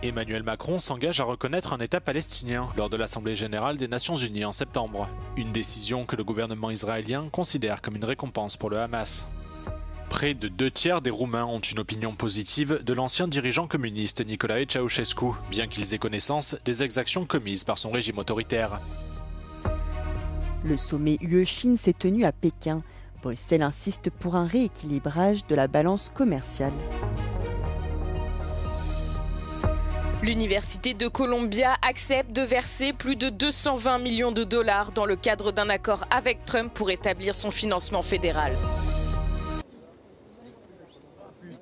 Emmanuel Macron s'engage à reconnaître un État palestinien lors de l'Assemblée générale des Nations unies en septembre. Une décision que le gouvernement israélien considère comme une récompense pour le Hamas. Près de 2/3 des Roumains ont une opinion positive de l'ancien dirigeant communiste Nicolae Ceausescu, bien qu'ils aient connaissance des exactions commises par son régime autoritaire. Le sommet UE-Chine s'est tenu à Pékin. Bruxelles insiste pour un rééquilibrage de la balance commerciale. L'Université de Columbia accepte de verser plus de 220 millions de dollars dans le cadre d'un accord avec Trump pour établir son financement fédéral.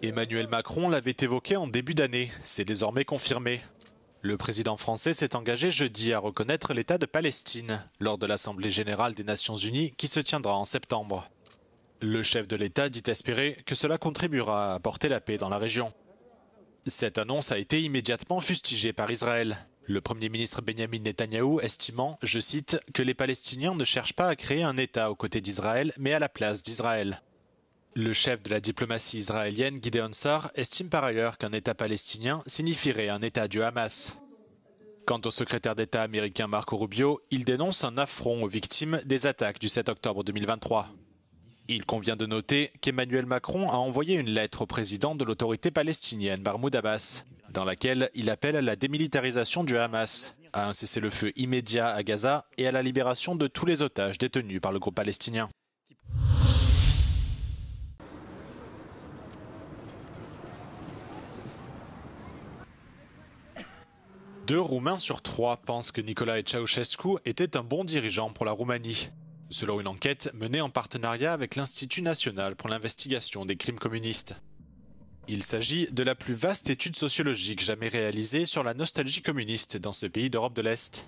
Emmanuel Macron l'avait évoqué en début d'année, c'est désormais confirmé. Le président français s'est engagé jeudi à reconnaître l'État de Palestine lors de l'Assemblée générale des Nations unies qui se tiendra en septembre. Le chef de l'État dit espérer que cela contribuera à apporter la paix dans la région. Cette annonce a été immédiatement fustigée par Israël. Le Premier ministre Benjamin Netanyahou estimant, je cite, que les Palestiniens ne cherchent pas à créer un État aux côtés d'Israël, mais à la place d'Israël. Le chef de la diplomatie israélienne, Gideon Sa'ar, estime par ailleurs qu'un État palestinien signifierait un État du Hamas. Quant au secrétaire d'État américain Marco Rubio, il dénonce un affront aux victimes des attaques du 7 octobre 2023. Il convient de noter qu'Emmanuel Macron a envoyé une lettre au président de l'autorité palestinienne Mahmoud Abbas, dans laquelle il appelle à la démilitarisation du Hamas, à un cessez-le-feu immédiat à Gaza et à la libération de tous les otages détenus par le groupe palestinien. Deux Roumains sur 3 pensent que Nicolae Ceausescu était un bon dirigeant pour la Roumanie, selon une enquête menée en partenariat avec l'Institut national pour l'investigation des crimes communistes. Il s'agit de la plus vaste étude sociologique jamais réalisée sur la nostalgie communiste dans ce pays d'Europe de l'Est.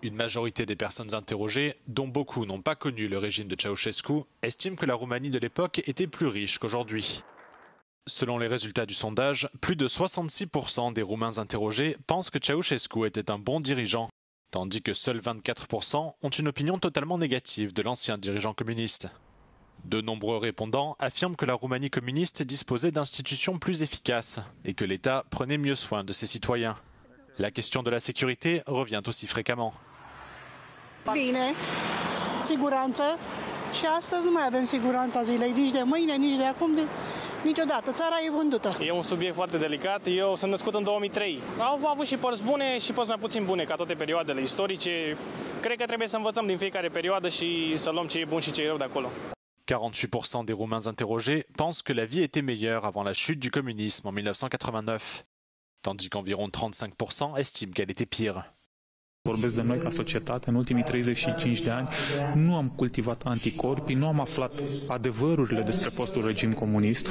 Une majorité des personnes interrogées, dont beaucoup n'ont pas connu le régime de Ceausescu, estiment que la Roumanie de l'époque était plus riche qu'aujourd'hui. Selon les résultats du sondage, plus de 66% des Roumains interrogés pensent que Ceausescu était un bon dirigeant, tandis que seuls 24% ont une opinion totalement négative de l'ancien dirigeant communiste. De nombreux répondants affirment que la Roumanie communiste disposait d'institutions plus efficaces et que l'État prenait mieux soin de ses citoyens. La question de la sécurité revient aussi fréquemment. Bine, siguranță și astăzi nu mai avem siguranța zilei, nici de mâine, nici de acum, niciodată. Țara e vândută. E un subiect foarte delicat. Eu sunt născut în 2003. Au avut și părți bune și părți mai puțin bune, ca toate perioadele istorice. Cred că trebuie să învățăm din fiecare perioadă și să luăm ce e bun și ce e rău de acolo. 48% des Roumains interrogés pensent que la vie était meilleure avant la chute du communisme en 1989, tandis qu'environ 35% estiment qu'elle était pire. Vorbesc de noi ca societate, în ultimii 35 de ani nu am cultivat anticorpi, nu am aflat adevărurile despre fostul regim comunist.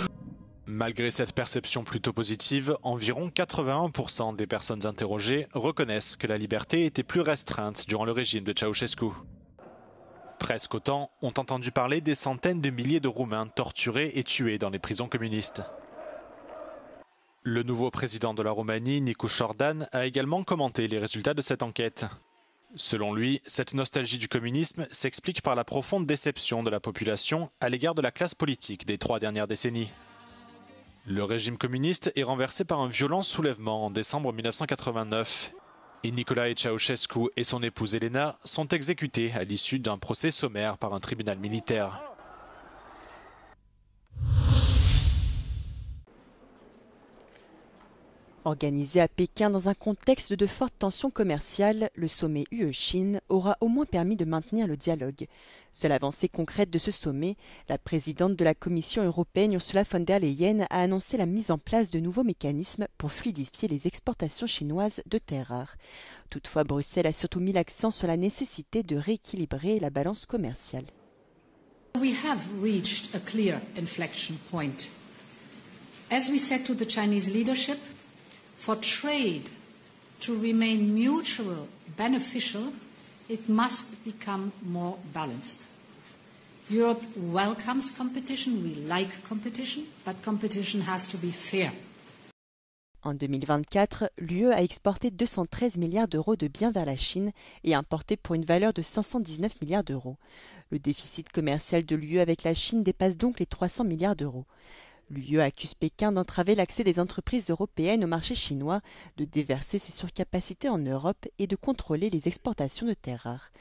Malgré cette perception plutôt positive, environ 81% des personnes interrogées reconnaissent que la liberté était plus restreinte durant le régime de Ceausescu. Presque autant ont entendu parler des centaines de milliers de Roumains torturés et tués dans les prisons communistes. Le nouveau président de la Roumanie, Nicu Jordan, a également commenté les résultats de cette enquête. Selon lui, cette nostalgie du communisme s'explique par la profonde déception de la population à l'égard de la classe politique des 3 dernières décennies. Le régime communiste est renversé par un violent soulèvement en décembre 1989. Et Nicolae Ceausescu et son épouse Elena sont exécutés à l'issue d'un procès sommaire par un tribunal militaire. Organisé à Pékin dans un contexte de forte tension commerciale, le sommet UE-Chine aura au moins permis de maintenir le dialogue. Seule avancée concrète de ce sommet, la présidente de la Commission européenne Ursula von der Leyen a annoncé la mise en place de nouveaux mécanismes pour fluidifier les exportations chinoises de terres rares. Toutefois, Bruxelles a surtout mis l'accent sur la nécessité de rééquilibrer la balance commerciale. We have reached a clear inflection point. As we said to the Chinese leadership, for trade to remain mutual beneficial, it must become more balanced. Europe welcomes competition, we like competition, but competition has to be fair. En 2024, l'UE a exporté 213 milliards d'euros de biens vers la Chine et importé pour une valeur de 519 milliards d'euros. Le déficit commercial de l'UE avec la Chine dépasse donc les 300 milliards d'euros. L'UE accuse Pékin d'entraver l'accès des entreprises européennes au marché chinois, de déverser ses surcapacités en Europe et de contrôler les exportations de terres rares.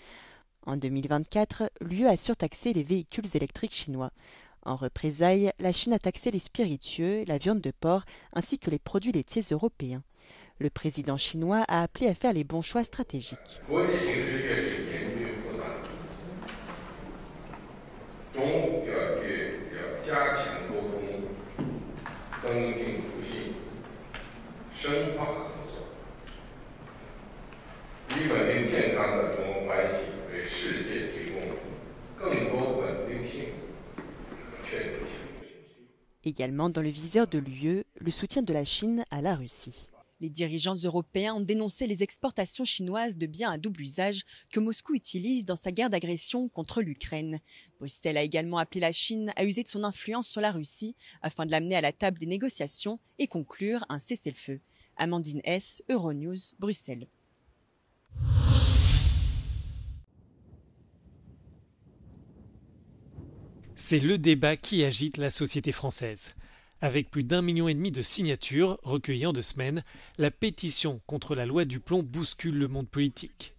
En 2024, l'UE a surtaxé les véhicules électriques chinois. En représailles, la Chine a taxé les spiritueux, la viande de porc ainsi que les produits laitiers européens. Le président chinois a appelé à faire les bons choix stratégiques. Également dans le viseur de l'UE, le soutien de la Chine à la Russie. Les dirigeants européens ont dénoncé les exportations chinoises de biens à double usage que Moscou utilise dans sa guerre d'agression contre l'Ukraine. Bruxelles a également appelé la Chine à user de son influence sur la Russie afin de l'amener à la table des négociations et conclure un cessez-le-feu. Amandine Hess, Euronews, Bruxelles. C'est le débat qui agite la société française. Avec plus d'1,5 million de signatures recueillies en 2 semaines, la pétition contre la loi du plomb bouscule le monde politique.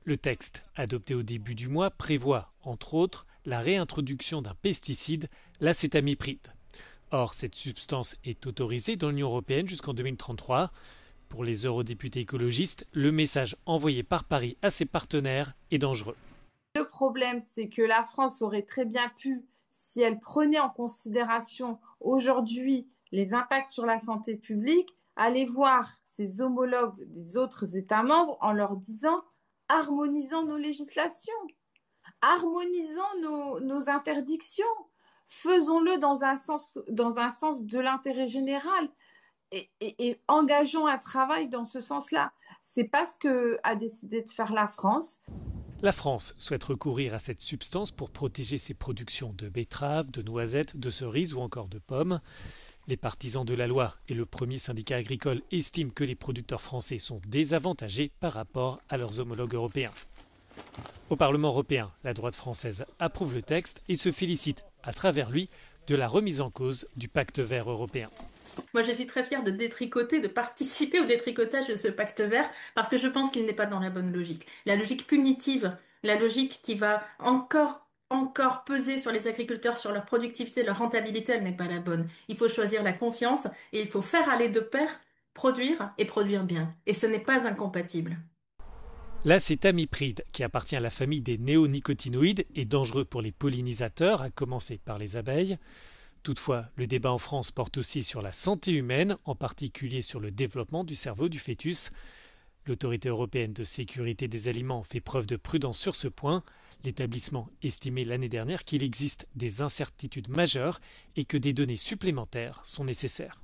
Le texte, adopté au début du mois, prévoit, entre autres, la réintroduction d'un pesticide, l'acétamipride. Or, cette substance est autorisée dans l'Union européenne jusqu'en 2033. Pour les eurodéputés écologistes, le message envoyé par Paris à ses partenaires est dangereux. Le problème, c'est que la France aurait très bien pu, si elle prenait en considération aujourd'hui les impacts sur la santé publique, aller voir ses homologues des autres États membres en leur disant « harmonisons nos législations, harmonisons nos interdictions, faisons-le dans un sens de l'intérêt général et engageons un travail dans ce sens-là ». C'est pas ce qu'a décidé de faire la France. La France souhaite recourir à cette substance pour protéger ses productions de betteraves, de noisettes, de cerises ou encore de pommes. Les partisans de la loi et le premier syndicat agricole estiment que les producteurs français sont désavantagés par rapport à leurs homologues européens. Au Parlement européen, la droite française approuve le texte et se félicite, à travers lui, de la remise en cause du pacte vert européen. Moi, je suis très fière de participer au détricotage de ce pacte vert, parce que je pense qu'il n'est pas dans la bonne logique. La logique punitive, la logique qui va encore peser sur les agriculteurs, sur leur productivité, leur rentabilité, elle n'est pas la bonne. Il faut choisir la confiance et il faut faire aller de pair, produire et produire bien. Et ce n'est pas incompatible. L'acétamipride, qui appartient à la famille des néonicotinoïdes, est dangereux pour les pollinisateurs, à commencer par les abeilles. Toutefois, le débat en France porte aussi sur la santé humaine, en particulier sur le développement du cerveau du fœtus. L'Autorité européenne de sécurité des aliments fait preuve de prudence sur ce point. L'établissement estimait l'année dernière qu'il existe des incertitudes majeures et que des données supplémentaires sont nécessaires.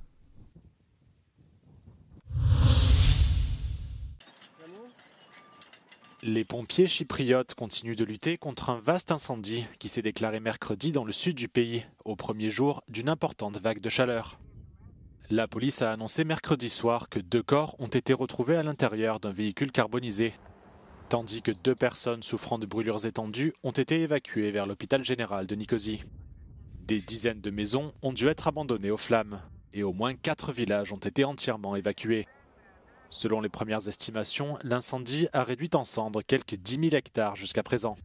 Les pompiers chypriotes continuent de lutter contre un vaste incendie qui s'est déclaré mercredi dans le sud du pays, au premier jour d'une importante vague de chaleur. La police a annoncé mercredi soir que 2 corps ont été retrouvés à l'intérieur d'un véhicule carbonisé, tandis que 2 personnes souffrant de brûlures étendues ont été évacuées vers l'hôpital général de Nicosie. Des dizaines de maisons ont dû être abandonnées aux flammes et au moins 4 villages ont été entièrement évacués. Selon les premières estimations, l'incendie a réduit en cendres quelques 10 000 hectares jusqu'à présent.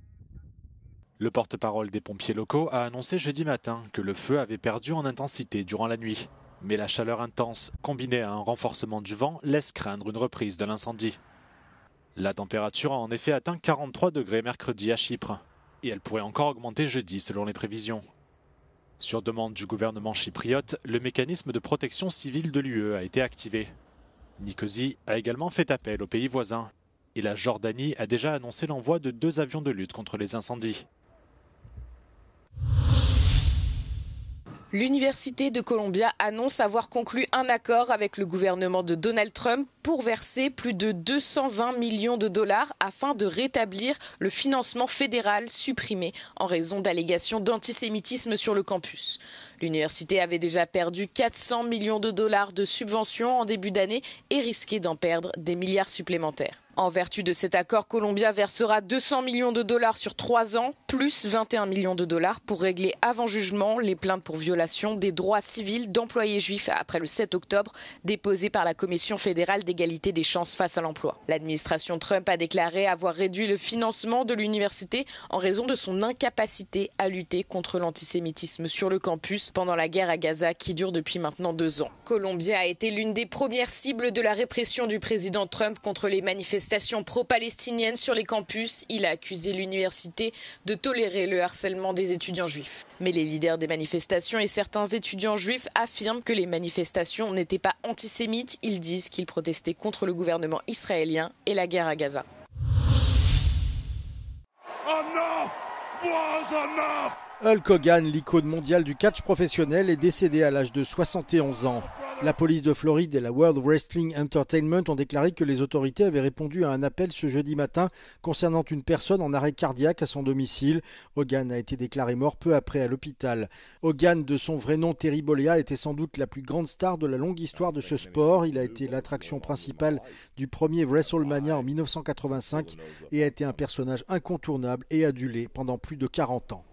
Le porte-parole des pompiers locaux a annoncé jeudi matin que le feu avait perdu en intensité durant la nuit. Mais la chaleur intense, combinée à un renforcement du vent, laisse craindre une reprise de l'incendie. La température a en effet atteint 43 degrés mercredi à Chypre. Et elle pourrait encore augmenter jeudi selon les prévisions. Sur demande du gouvernement chypriote, le mécanisme de protection civile de l'UE a été activé. Nicosie a également fait appel aux pays voisins et la Jordanie a déjà annoncé l'envoi de 2 avions de lutte contre les incendies. L'Université de Columbia annonce avoir conclu un accord avec le gouvernement de Donald Trump pour verser plus de 220 millions de dollars afin de rétablir le financement fédéral supprimé en raison d'allégations d'antisémitisme sur le campus. L'université avait déjà perdu 400 millions de dollars de subventions en début d'année et risquait d'en perdre des milliards supplémentaires. En vertu de cet accord, Columbia versera 200 millions de dollars sur 3 ans, plus 21 millions de dollars pour régler avant jugement les plaintes pour violation des droits civils d'employés juifs après le 7 octobre, déposées par la Commission fédérale d'égalité des chances face à l'emploi. L'administration Trump a déclaré avoir réduit le financement de l'université en raison de son incapacité à lutter contre l'antisémitisme sur le campus pendant la guerre à Gaza qui dure depuis maintenant 2 ans. Columbia a été l'une des premières cibles de la répression du président Trump contre les manifestations pro-palestiniennes sur les campus. Il a accusé l'université de tolérer le harcèlement des étudiants juifs. Mais les leaders des manifestations et certains étudiants juifs affirment que les manifestations n'étaient pas antisémites. Ils disent qu'ils protestaient contre le gouvernement israélien et la guerre à Gaza. Hulk Hogan, l'icône mondiale du catch professionnel, est décédé à l'âge de 71 ans. La police de Floride et la World Wrestling Entertainment ont déclaré que les autorités avaient répondu à un appel ce jeudi matin concernant une personne en arrêt cardiaque à son domicile. Hogan a été déclaré mort peu après à l'hôpital. Hogan, de son vrai nom Terry Bollea, était sans doute la plus grande star de la longue histoire de ce sport. Il a été l'attraction principale du premier WrestleMania en 1985 et a été un personnage incontournable et adulé pendant plus de 40 ans.